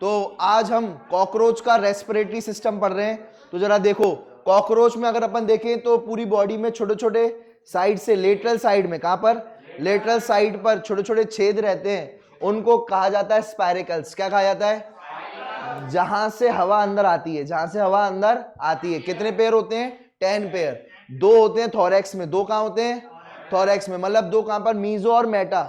तो आज हम कॉकरोच का रेस्पिरेटरी सिस्टम पढ़ रहे हैं। तो जरा देखो, कॉकरोच में अगर अपन देखें तो पूरी बॉडी में छोटे छोटे साइड से, लेटरल साइड में, कहां पर, लेटरल साइड पर छोटे छोटे छेद रहते हैं, उनको कहा जाता है स्पाइरेकल्स। क्या कहा जाता है? जहां से हवा अंदर आती है, जहां से हवा अंदर आती है। कितने पेयर होते हैं? 10 पेयर। 2 होते हैं थोरैक्स में। 2 कहां होते हैं? थोरैक्स में। मतलब 2 कहां पर? मीजो और मेटा,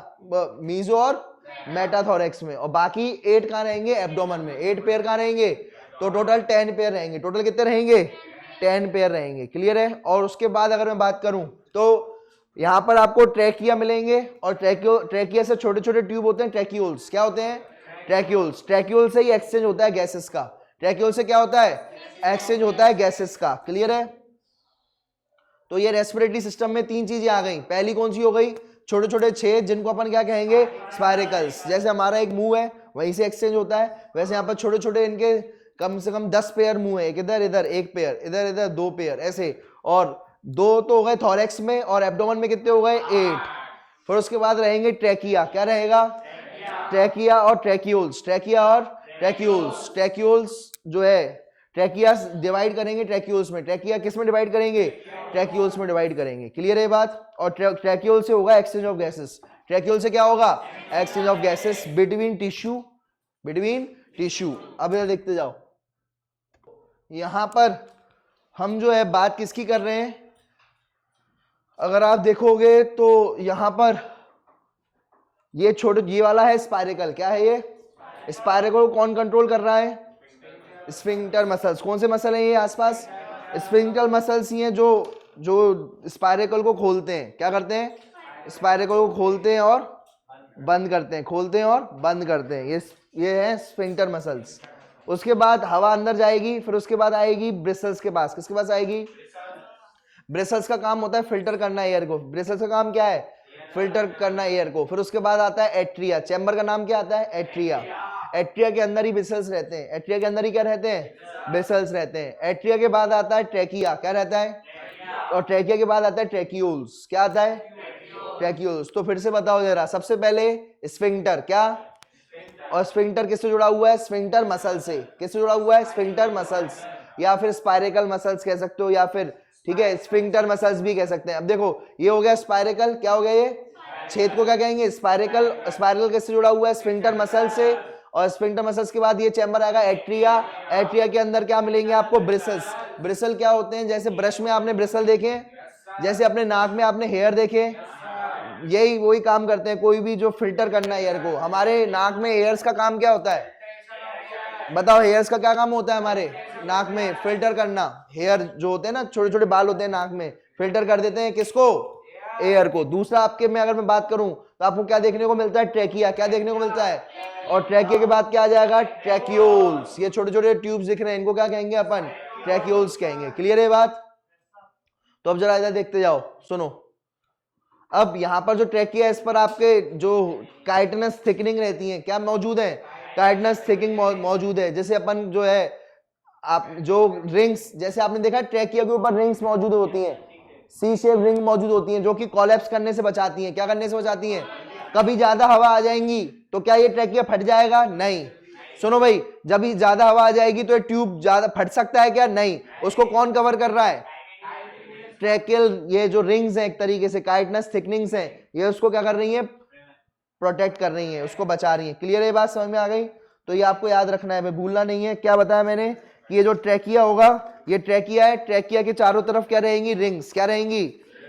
मीजो और मेटाथोरैक्स में। और बाकी 8 कहां रहेंगे? एब्डोमेन में। 8 पेयर कहां रहेंगे? तो टोटल 10 पेयर रहेंगे। टोटल कितने रहेंगे? 10 पेयर रहेंगे। क्लियर है? और उसके बाद अगर मैं बात करूं तो यहां पर आपको ट्रैकिया मिलेंगे, और ट्रैकिया से छोटे छोटे ट्यूब होते हैं, ट्रैक्यूल्स। क्या होते हैं? ट्रैक्यूल्स। ट्रैक्यूल से ही एक्सचेंज होता है गैसेस का। ट्रैक्यूल से क्या होता है? एक्सचेंज होता है गैसेस का। क्लियर है? तो ये रेस्पिरेटरी सिस्टम में 3 चीजें आ गई। पहली कौन सी हो गई? छोटे छोटे छेद, जिनको अपन क्या कहेंगे? स्पाइरेकल्स। जैसे हमारा एक मुंह है, वहीं से एक्सचेंज होता है, वैसे यहाँ पर छोटे छोटे इनके कम से कम 10 पेयर मुंह है। एक इधर, इधर 1 पेयर, इधर इधर 2 पेयर, ऐसे। और 2 तो हो गए थोरैक्स में, और एब्डोमेन में कितने हो गए? 8। फिर उसके बाद रहेंगे ट्रैकिया। क्या रहेगा? ट्रैकिया और ट्रैक्यूल्स। ट्रैकिया और ट्रैक्यूल्स। ट्रैक्यूल्स जो है, ट्रैकिया डिवाइड करेंगे ट्रैक्यूल्स में। ट्रैकिया किस में डिवाइड करेंगे? ट्रैक्यूल्स में डिवाइड करेंगे। क्लियर है बात? और ट्रैक्यूल से होगा एक्सचेंज ऑफ गैसेस। ट्रैक्यूल से क्या होगा? Exchange of gases between tissue, between tissue. अब इधर देखते जाओ, यहां पर हम जो है बात किसकी कर रहे हैं? अगर आप देखोगे तो यहां पर ये छोटे, ये वाला है स्पाइरेकल। क्या है ये? स्पाइरेकल को कौन कंट्रोल कर रहा है? Sphincter muscles. कौन से मसल हैं ये आसपास? स्फिंक्टर मसल्स ही हैं जो जो स्पाइरेकल को खोलते हैं। क्या करते हैं? स्पाइरेकल को खोलते हैं और बंद करते हैं, खोलते हैं और बंद करते हैं। ये है स्फिंक्टर मसल्स। उसके बाद हवा अंदर जाएगी, फिर उसके बाद आएगी ब्रिसल्स के पास। किसके पास आएगी? ब्रिसल्स का काम होता है फिल्टर करना एयर को। ब्रिसल्स का काम क्या है? फिल्टर करना एयर को। फिर उसके बाद आता है एट्रिया। चैम्बर का नाम क्या आता है? एट्रिया। एट्रिया के अंदर ही ब्रिसल्स रहते हैं। एट्रिया के अंदर ही क्या रहते हैं? ब्रिसल्स रहते हैं। एट्रिया के बाद आता है ट्रैकिया। क्या रहता है? और ट्रैकिया के बाद आता है ट्रैक्यूल्स। क्या आता है? ट्रैक्यूल्स। तो फिर से बताओ जरा, सबसे पहले स्फिंक्टर। क्या? और स्फिंक्टर किससे जुड़ा हुआ है? स्फिंक्टर मसल से। किससे जुड़ा हुआ है? स्फिंक्टर मसल्स, या फिर स्पाइरेकल मसल्स कह सकते हो, या फिर ठीक है स्फिंक्टर मसल्स भी कह सकते हैं। अब देखो, ये हो गया स्पाइरेकल। क्या हो गया ये? छेद को क्या कहेंगे? स्पाइरेकल। स्पाइरेकल किससे जुड़ा हुआ है? स्फिंक्टर मसल से। और स्फिंक्टर मसल्स के बाद ये चैम्बर आएगा एट्रिया। एट्रिया के अंदर क्या मिलेंगे आपको? ब्रिसल्स। ब्रिसल क्या होते हैं? जैसे ब्रश में आपने ब्रिसल देखे, जैसे अपने नाक में आपने हेयर देखे, यही वही काम करते हैं। कोई भी जो फिल्टर करना है एयर को, हमारे नाक में एयर्स का काम क्या होता है? बताओ, हेयर्स का क्या काम होता है हमारे नाक में? फिल्टर करना। हेयर जो होते हैं ना, छोटे छोटे बाल होते हैं नाक में, फिल्टर कर देते हैं किसको? एयर को। दूसरा आपके में अगर मैं बात करूं तो आपको क्या देखने को मिलता है? ट्रैकिया। क्या देखने को मिलता है? और ट्रैकिया के बाद क्या आ जाएगा? ट्रैक्यूल्स। ये छोटे छोटे ट्यूब्स दिख रहे हैं, इनको क्या कहेंगे अपन? ट्रैक्यूल्स कहेंगे। क्लियर है बात? तो अब जरा इधर देखते जाओ, सुनो। अब यहां पर जो ट्रैकिया है, इस पर आपके जो काइटनस थिकनिंग रहती है, क्या मौजूद है? काइटनस थिकनिंग मौजूद है। जैसे अपन जो है, आप जो रिंग्स, जैसे आपने देखा ट्रैकिया के ऊपर रिंग्स मौजूद होती हैं, सी शेप रिंग मौजूद होती हैं, जो कि कोलैप्स करने से बचाती हैं। क्या करने से बचाती हैं? कभी ज्यादा हवा आ जाएंगी तो क्या ये ट्रैकिया फट जाएगा? नहीं। सुनो भाई, जब भी ज्यादा हवा आ जाएगी तो ये ट्यूब ज्यादा फट सकता है क्या? नहीं। उसको कौन कवर कर रहा है? ट्रैकियल, ये जो रिंग्स हैं एक तरीके से काइटनस थिकनिंग्स हैं, ये उसको क्या कर रही हैं? प्रोटेक्ट कर रही हैं, उसको बचा रही हैं। क्लियर है बात? समझ में आ गई? तो ये आपको याद रखना है, मैं भूलना नहीं है। क्या बताया मैंने? कि ये जो ट्रैकिया होगा, ये ट्रैकिया है। ट्रैकिया के चारों तरफ क्या रहेंगी? रिंग्स। क्या रहेंगी?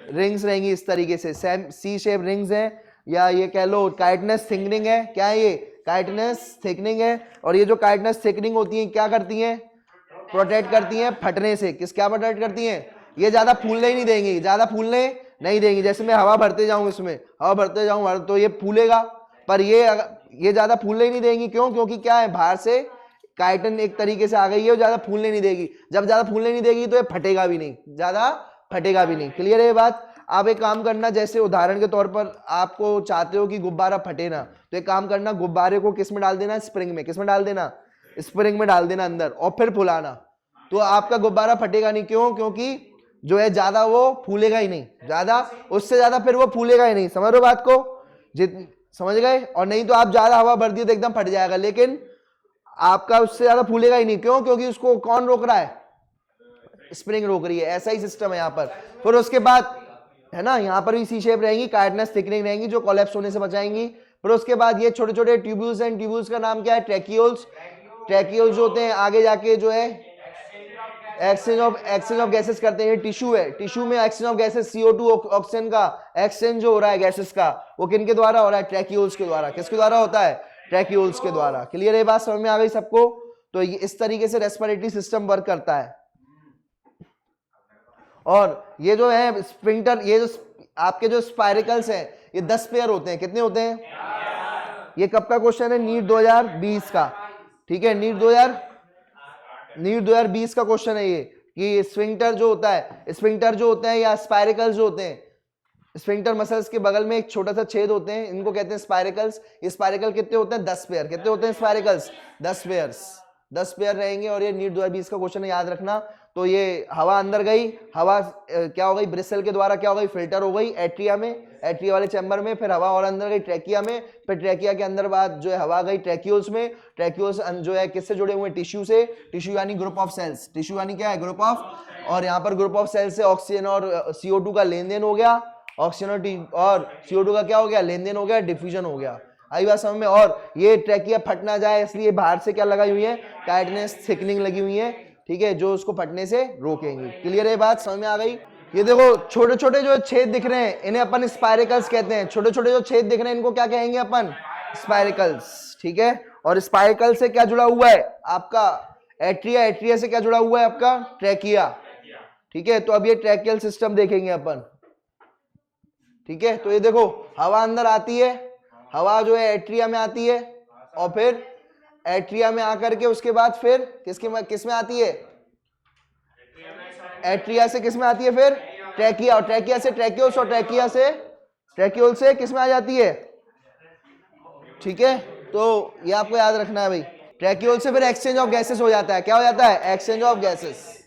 रिंग्स रहेंगी इस तरीके से, सी शेप रिंग्स हैं, या ये कह लो काइटनस थिकनिंग है। क्या है ये? काइटनस थिकनिंग है। और ये जो काइटनस थिकनिंग होती है, क्या करती हैं? प्रोटेक्ट करती हैं फटने से। किस, क्या प्रोटेक्ट करती हैं? ये ज्यादा फूलने ही नहीं देंगी, ज्यादा फूलने नहीं देंगी। जैसे मैं हवा भरते जाऊं, इसमें हवा भरते जाऊं तो ये फूलेगा, पर ये ज्यादा फूलने ही नहीं देंगी। क्यों? क्योंकि क्या है, बाहर से काइटन एक तरीके से आ गई है, ज्यादा फूलने नहीं देगी। जब ज्यादा फूलने नहीं देगी तो ये फटेगा भी नहीं, ज्यादा फटेगा भी नहीं। क्लियर है ये बात? आप एक काम करना, जैसे उदाहरण के तौर पर आपको चाहते हो कि गुब्बारा फटे ना, तो एक काम करना, गुब्बारे को किस में डाल देना? स्प्रिंग में। किस में डाल देना? स्प्रिंग में डाल देना अंदर, और फिर फुलाना, तो आपका गुब्बारा फटेगा नहीं। क्यों? क्योंकि जो है ज्यादा वो फूलेगा ही नहीं, ज्यादा, उससे ज्यादा फिर वो फूलेगा ही नहीं। समझ रहे हो बात को? समझ गए? और नहीं तो आप ज्यादा हवा भर दी तो एकदम फट जाएगा। लेकिन आपका उससे ज्यादा फूलेगा ही नहीं। क्यों? क्योंकि उसको कौन रोक रहा है? स्प्रिंग रोक रही है। ऐसा ही सिस्टम है यहाँ पर। फिर उसके बाद है ना, यहाँ पर भी सी शेप रहेंगी, काइटनस थिकनिंग रहेंगी जो कोलैप्स होने से बचाएंगी। फिर उसके बाद ये छोटे छोटे ट्यूब्यूल्स हैं, ट्यूब्यूल्स का नाम क्या है? ट्रैकियोल्स। ट्रैकियोल्स जो होते हैं आगे जाके जो है एक्सचेंज ऑफ गैसेस करते हैं। टिश्यू है, टिश्यू में exchange of gases CO2 oxygen का एक्सचेंज जो हो रहा है गैसेस का, वो किनके द्वारा हो रहा है? ट्रैकियोल्स के द्वारा। किसके द्वारा होता है? ट्रैकियोल्स के द्वारा। क्लियर है? बात समझ में आ गई सबको? तो ये इस तरीके से रेस्पिरेटरी सिस्टम वर्क करता है। और ये जो है स्फिंक्टर, ये जो आपके जो स्पाइरिकल्स हैं ये 10 पेयर होते हैं। कितने होते हैं? ये कब का क्वेश्चन है? नीट 2020 का। ठीक है, नीट 2020 का क्वेश्चन है ये, कि स्फिंक्टर जो होता है, स्फिंक्टर जो होते हैं या स्पाइरिकल्स जो होते हैं, स्फिंक्टर मसल्स के बगल में एक छोटा सा छेद होते हैं, इनको कहते हैं स्पाइरिकल्स। ये स्पाइरिकल कितने होते हैं? 10 पेयर। कितने होते हैं स्पाइरिकल्स? 10 पेयर्स। 10 पेयर रहेंगे। और ये नीट 2020 का क्वेश्चन है, याद रखना। तो ये हवा अंदर गई, हवा क्या हो गई? ब्रिसल के द्वारा क्या हो गई? फिल्टर हो गई एट्रिया में, एट्रिया वाले चैम्बर में। फिर हवा और अंदर गई ट्रैकिया में, फिर ट्रैकिया के अंदर बाद जो है हवा गई ट्रैक्यूल्स में। ट्रैक्यूल्स जो है किससे जुड़े हुए? टिश्यू से। टिश्यू यानी ग्रुप ऑफ सेल्स। टिश्यू यानी क्या है? Group of. और यहाँ पर ग्रुप ऑफ सेल्स से ऑक्सीजन और CO2 का लेन देन हो गया। ऑक्सीजन और CO2 का क्या हो गया? लेन देन हो गया, डिफ्यूजन हो गया। आई बात समझ में? और ये ट्रैकिया फट ना जाए इसलिए बाहर से क्या लगाई हुई है? काइटनस थिकनिंग लगी हुई है। ठीक है, जो उसको फटने से रोकेंगे। क्लियर है? बात समझ में आ गई? ये देखो छोटे छोटे जो छेद दिख रहे हैं इन्हें अपन स्पाइरिकल्स कहते हैं। छोटे छोटे जो छेद दिख रहे हैं इनको क्या कहेंगे अपन? स्पाइरिकल्स। ठीक है, और स्पाइरिकल से क्या जुड़ा हुआ है? आपका एट्रिया। एट्रिया से क्या जुड़ा हुआ है? आपका ट्रैकिया। ठीक है, तो अब ये ट्रैकियल सिस्टम देखेंगे अपन। ठीक है, तो ये देखो हवा अंदर आती है, हवा जो है एट्रिया में आती है, और फिर एट्रिया में आकर के उसके बाद फिर किस में आती है? एट्रिया से किस में आती है? फिर ट्रैकिया। और ट्रैकिया से ट्रैक्यूल्स, और ट्रैकिया से ट्रैक्यूल से किस में आ जाती है? ठीक है, तो ये आपको याद रखना है भाई। ट्रैक्यूल से फिर एक्सचेंज ऑफ गैसेस हो जाता है। क्या हो जाता है? Exchange of gases.